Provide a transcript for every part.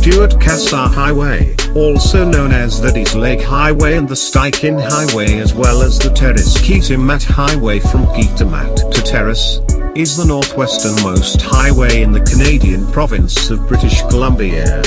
Stewart-Cassiar Highway, also known as the Dease Lake Highway and the Stikine Highway, as well as the Terrace-Kitimat Highway from Kitimat to Terrace, is the northwesternmost highway in the Canadian province of British Columbia.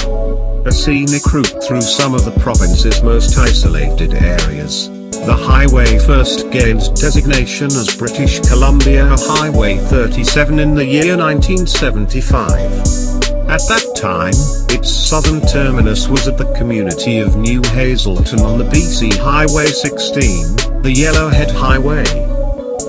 A scenic route through some of the province's most isolated areas. The highway first gained designation as British Columbia Highway 37 in the year 1975. At that time, its southern terminus was at the community of New Hazelton on the BC Highway 16, the Yellowhead Highway.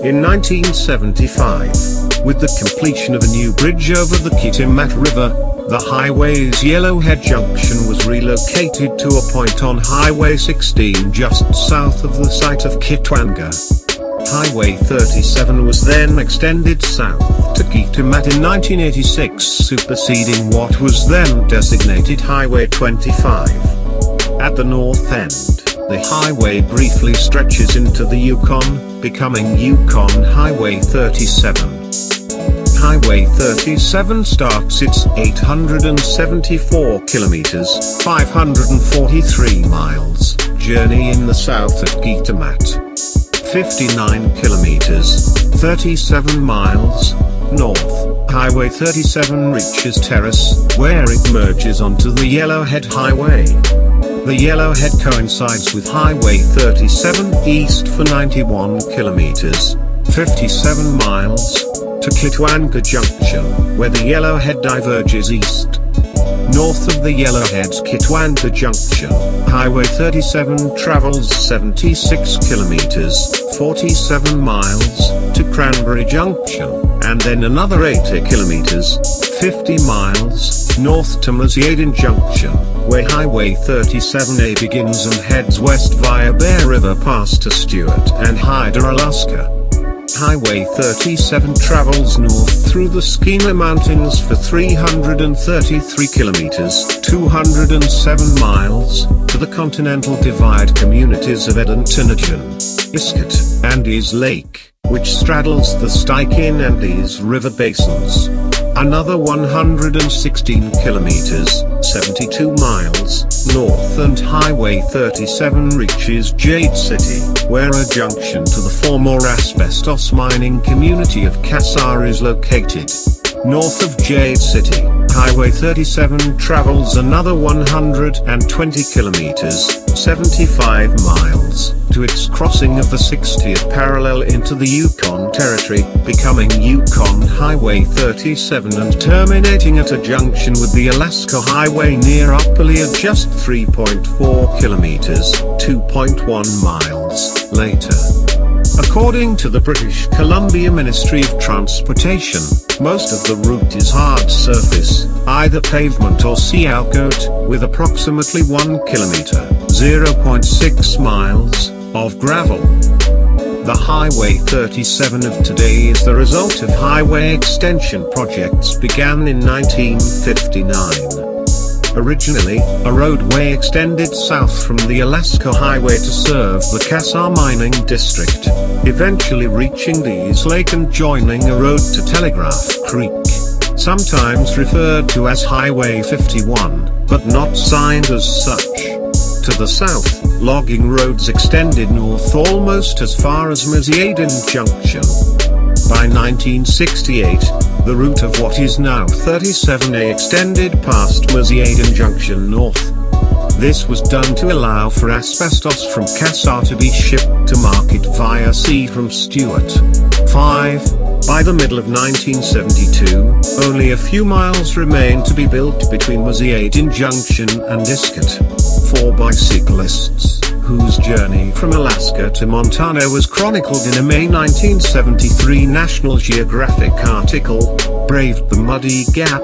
In 1975, with the completion of a new bridge over the Kitimat River, the highway's Yellowhead Junction was relocated to a point on Highway 16 just south of the site of Kitwanga. Highway 37 was then extended south to Kitimat in 1986, superseding what was then designated Highway 25. At the north end, the highway briefly stretches into the Yukon, becoming Yukon Highway 37. Highway 37 starts its 874 kilometers, 543 miles, journey in the south at Kitimat. 59 kilometers, 37 miles, north, Highway 37 reaches Terrace, where it merges onto the Yellowhead Highway. The Yellowhead coincides with Highway 37 east for 91 kilometers, 57 miles, to Kitwanga Junction, where the Yellowhead diverges east. North of the Yellowhead's Kitwanga Junction, Highway 37 travels 76 kilometers, 47 miles, to Cranberry Junction, and then another 80 kilometers, 50 miles, north to Meziadin Junction, where Highway 37A begins and heads west via Bear River Pass to Stewart and Hyder, Alaska. Highway 37 travels north through the Stikine Mountains for 333 kilometers, 207 miles, to the Continental Divide communities of Edmonton, Iskut, and Dease Lake, which straddles the Stikine and Dease River basins. Another 116 kilometers, 72 miles, north and Highway 37 reaches Jade City, where a junction to the former asbestos mining community of Cassiar is located. North of Jade City, Highway 37 travels another 120 kilometers, 75 miles, to its crossing of the 60th parallel into the Yukon Territory, becoming Yukon Highway 37 and terminating at a junction with the Alaska Highway near Upper Liard just 3.4 kilometers, 2.1 miles, later. According to the British Columbia Ministry of Transportation, most of the route is hard surface, either pavement or sea outgoat, with approximately 1 kilometer, 0.6 miles, of gravel. The Highway 37 of today is the result of highway extension projects began in 1959. Originally, a roadway extended south from the Alaska Highway to serve the Cassiar mining district, eventually reaching Dease Lake and joining a road to Telegraph Creek, sometimes referred to as Highway 51, but not signed as such. To the south, logging roads extended north almost as far as Meziadin Junction. By 1968, the route of what is now 37A extended past Meziadin Junction north. This was done to allow for asbestos from Cassiar to be shipped to market via sea from Stewart. 5. By the middle of 1972, only a few miles remained to be built between Meziadin Junction and Iskut. For bicyclists, whose journey from Alaska to Montana was chronicled in a May 1973 National Geographic article, braved the muddy gap.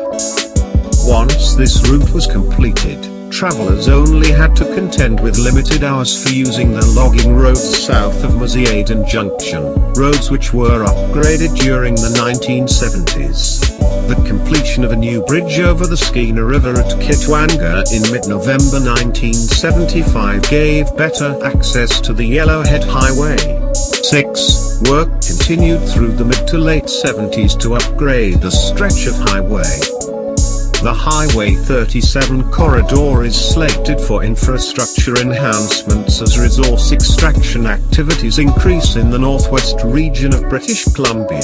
Once this route was completed, travelers only had to contend with limited hours for using the logging roads south of Meziadin Junction, roads which were upgraded during the 1970s. The completion of a new bridge over the Stikine River at Kitwanga in mid-November 1975 gave better access to the Yellowhead Highway. 6. Work continued through the mid to late 70s to upgrade a stretch of highway. The Highway 37 corridor is slated for infrastructure enhancements as resource extraction activities increase in the northwest region of British Columbia.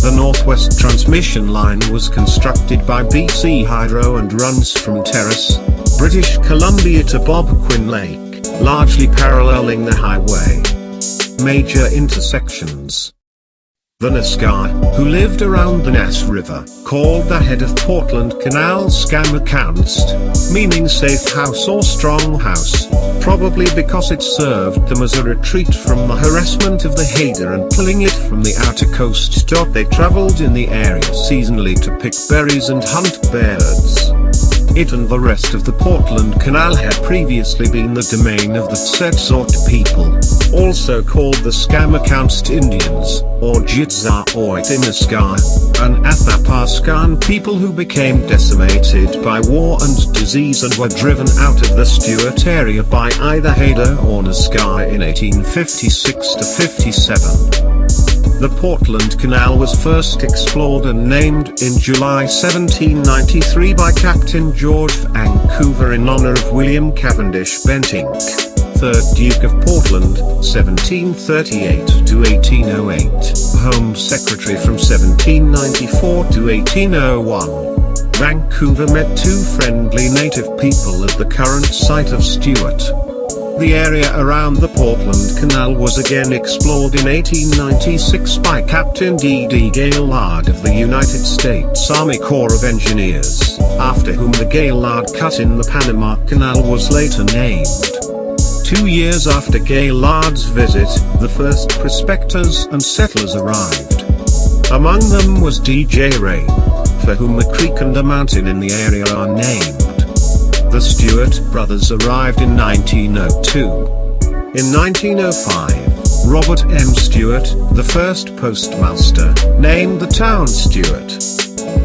The Northwest Transmission Line was constructed by BC Hydro and runs from Terrace, British Columbia to Bob Quinn Lake, largely paralleling the highway. Major intersections. The Naskar, who lived around the Dease River, called the head of Portland Canal Skammerkanst, meaning safe house or strong house, probably because it served them as a retreat from the harassment of the Haida and pulling it from the outer coast. They travelled in the area seasonally to pick berries and hunt birds. It and the rest of the Portland Canal had previously been the domain of the Tsetsaut people, also called the Skammerkanst Indians, or Jitza or Itinaskar, an Athapaskan people who became decimated by war and disease and were driven out of the Stewart area by either Haida or Naskar in 1856–57. The Portland Canal was first explored and named in July 1793 by Captain George Vancouver in honor of William Cavendish Bentinck, 3rd Duke of Portland, 1738–1808, Home Secretary from 1794–1801. Vancouver met two friendly native people at the current site of Stewart. The area around the Portland Canal was again explored in 1896 by Captain D.D. Gaylord of the United States Army Corps of Engineers, after whom the Gaylord Cut in the Panama Canal was later named. 2 years after Gaylord's visit, the first prospectors and settlers arrived. Among them was D.J. Rain, for whom a creek and a mountain in the area are named. The Stewart brothers arrived in 1902. In 1905, Robert M. Stewart, the first postmaster, named the town Stewart.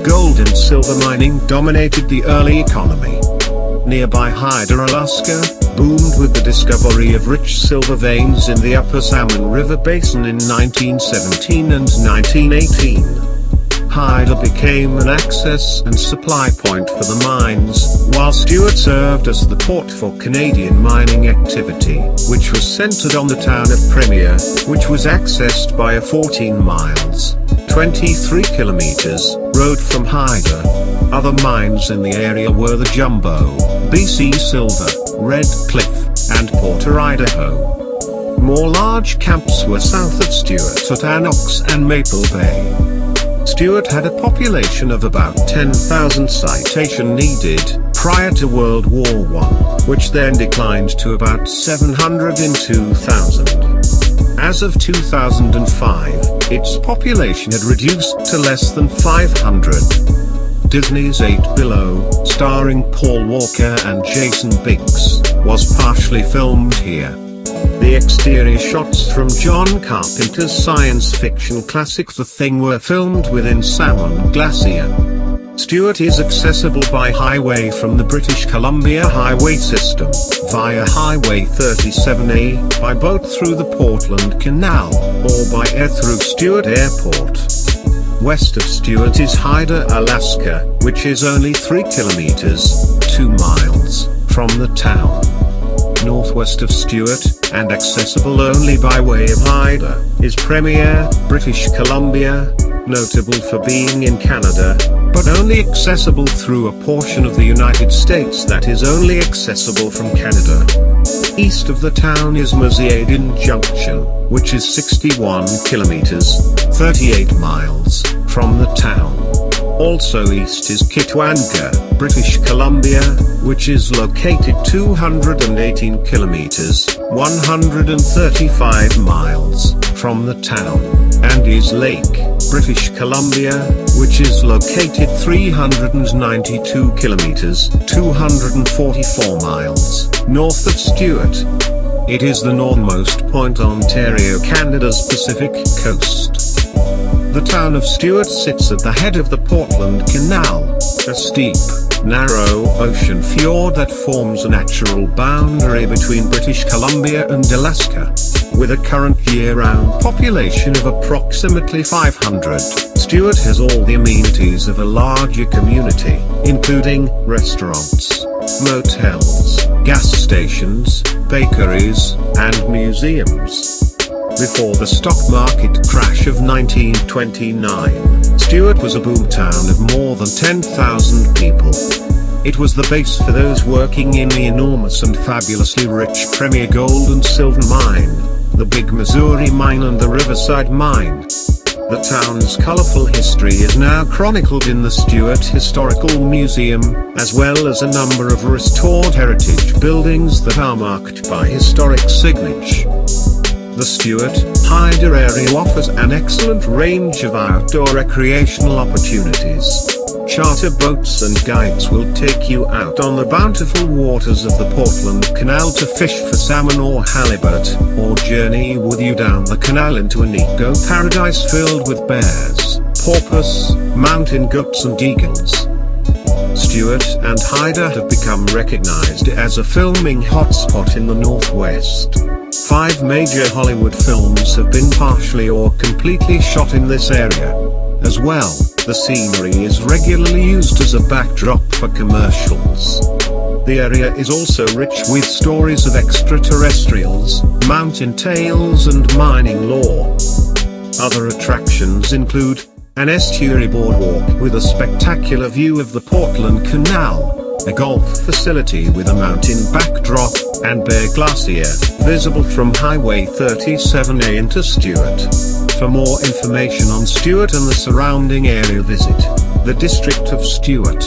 Gold and silver mining dominated the early economy. Nearby Hyder, Alaska, boomed with the discovery of rich silver veins in the Upper Salmon River Basin in 1917 and 1918. Hyder became an access and supply point for the mines, while Stewart served as the port for Canadian mining activity, which was centered on the town of Premier, which was accessed by a 14 miles, 23 kilometers, road from Hyder. Other mines in the area were the Jumbo, BC Silver, Red Cliff, and Porter, Idaho. More large camps were south of Stewart at Anox and Maple Bay. Stewart had a population of about 10,000 citation needed, prior to World War I, which then declined to about 700 in 2000. As of 2005, its population had reduced to less than 500. Disney's 8 Below, starring Paul Walker and Jason Biggs, was partially filmed here. The exterior shots from John Carpenter's science fiction classic The Thing were filmed within Salmon Glacier. Stewart is accessible by highway from the British Columbia highway system, via Highway 37A, by boat through the Portland Canal, or by air through Stewart Airport. West of Stewart is Hyder, Alaska, which is only 3 kilometers, 2 miles, from the town. Northwest of Stewart, and accessible only by way of Hyder, is Premier, British Columbia, notable for being in Canada, but only accessible through a portion of the United States that is only accessible from Canada. East of the town is Meziadin Junction, which is 61 kilometers, 38 miles, from the town. Also east is Kitwanka, British Columbia, which is located 218 kilometers, 135 miles, from the town, and Dease Lake, British Columbia, which is located 392 kilometers, 244 miles, north of Stewart. It is the northernmost point on Ontario, Canada's Pacific coast. The town of Stewart sits at the head of the Portland Canal, a steep, narrow ocean fjord that forms a natural boundary between British Columbia and Alaska. With a current year-round population of approximately 500, Stewart has all the amenities of a larger community, including restaurants, motels, gas stations, bakeries, and museums. Before the stock market crash of 1929, Stewart was a boomtown of more than 10,000 people. It was the base for those working in the enormous and fabulously rich Premier Gold and Silver Mine, the Big Missouri Mine and the Riverside Mine. The town's colorful history is now chronicled in the Stewart Historical Museum, as well as a number of restored heritage buildings that are marked by historic signage. The Stewart Highway area offers an excellent range of outdoor recreational opportunities. Charter boats and guides will take you out on the bountiful waters of the Portland Canal to fish for salmon or halibut, or journey with you down the canal into an eco-paradise filled with bears, porpoise, mountain goats and eagles. Stewart and Hyder have become recognized as a filming hotspot in the Northwest. 5 major Hollywood films have been partially or completely shot in this area. As well, the scenery is regularly used as a backdrop for commercials. The area is also rich with stories of extraterrestrials, mountain tales and mining lore. Other attractions include an estuary boardwalk with a spectacular view of the Portland Canal, a golf facility with a mountain backdrop, and Bear Glacier, visible from Highway 37A into Stewart. For more information on Stewart and the surrounding area, visit the District of Stewart.